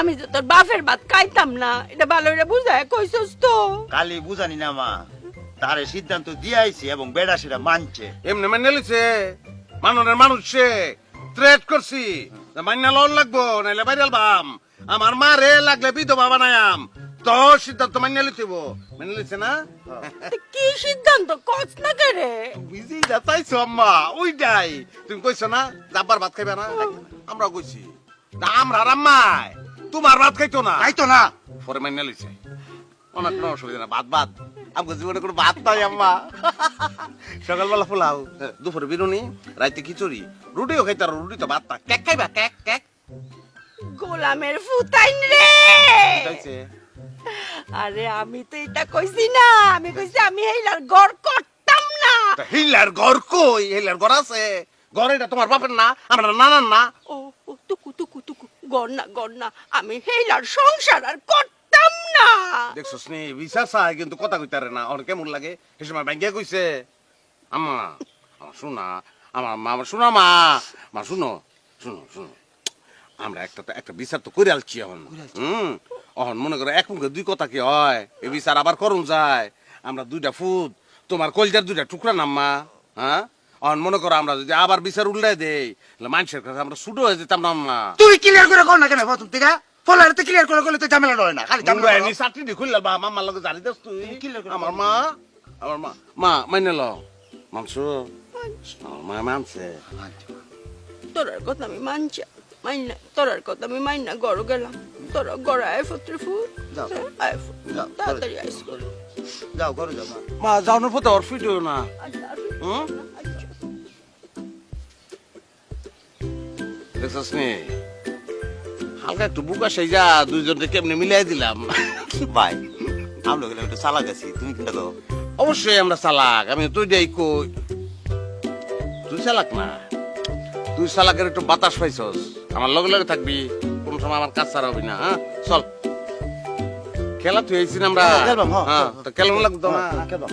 আমি তো তোর বাপের ভাত খাইতাম না, এটা ভালো করে বুঝায় কইছস তো। কালি বুঝানি না মা, তারে সিদ্ধান্ত দিয়াইছি এবং বেড়া সেটা মানছে। এমনি মেনে লিছে, মাননের মানুষ সে থ্রেট করছি মাইনা লন লাগবো, নাইলে বাইরে আলবাম। আমার মা রে লাগলে বিধবা বানায়াম। তো সিদ্ধান্ত মাইনা লিতেব, মেনে লিছে না? কি সিদ্ধান্ত কস না করে? বুঝি যা চাইছো আম্মা, ওইটাই তুমি কইছো না যাবার ভাত খাইবে না, আমরা কইছি না আমরা আম্মাই তোমার ভাত খাইতো না, তাইতো না। পরে মাইনা লিছে অনেক কোনো অসুবিধা না, ভাত ভাত আমাকে জীবনে কোনো ভাত নাই আম্মা। সকালবেলা পোলাও, দুপুরে বিরুনি, রাইতে খিচুড়ি, রুটিও খাইতে আর রুটি তো ভাত না, কেক খাইবা কেক কেক। গোলামের ফুতাইন রে। খাইছে আরে আমি তো এটা কইছি না, আমি কইছি আমি হেলার গড় করতাম না। হিলার ঘর কই? হিলার ঘর আছে, ঘর এটা তোমার বাপের না, আমরা নানার না। ও ও, টুকু টুকু টুকু গড় না, আমি হেলার সংসার আর করতাম না। দেখছো স্নে বিশ্বাস চাই কিন্তু কথা কইতারে না, ওর কেমন লাগে সে সময় ব্যাঙ্গে কইছে আম্মা আমার শোনা, আমার মা আমার শোনা মা, মা শুনো শুনো শুনো, আমরা একটা বিচার তো করে আলছি এখন। অহন মনে করো এক মুখে দুই কথা কি হয়, এই বিচার আবার করুন যায়। আমরা দুইটা ফুট তোমার কলজার দুইটা টুকরা নাম্মা, হ্যাঁ অহন মনে করো আমরা যদি আবার বিচার উল্টাই দেই মানুষের কাছে আমরা ছুটো হয়ে যেতাম না আম্মা। তুই ক্লিয়ার করে কর না কেন প্রথম থেকে? ফলারে তো ক্লিয়ার করে করলে তো ঝামেলা হয় না, খালি ঝামেলা হয়। চাকরি খুললে বা মামার লগে জানি দেস তুই আমার মা, আমার মা মা মাইনে ল মানছো, আমার মা মানছে। তোরার কথা আমি মানছি, মাইনা তোরার কথা আমি মাইনা গড় গেলাম। তোরা গড় আয় ফুত্রে ফুট, যাও। আয় ফুট যাও, তাড়াতাড়ি আইস করে। যাও ঘরে যাও মা। মা যাওয়ানোর পথে ওর ফিটিও না। হুম দেখছিস নি হালকা একটু বুকা সেই যা দুইজনকে কেমনে মিলাই দিলাম। ভাই আমরা গেলে একটু চালাক আছি, তুমি কিনটা দাও। অবশ্যই আমরা চালাক, আমি তুই দেই কই তুই চালাক না, তুই চালাকের একটু বাতাস পাইছস, আমার লগে লগে থাকবি, কোন সময় আমার কাজ ছাড়া হবি না। হ্যাঁ চল খেলা তুই আইছিস আমরা, খেলবাম, হ্যাঁ। হ্যাঁ তো খেলা লাগতো না। খেলবাম।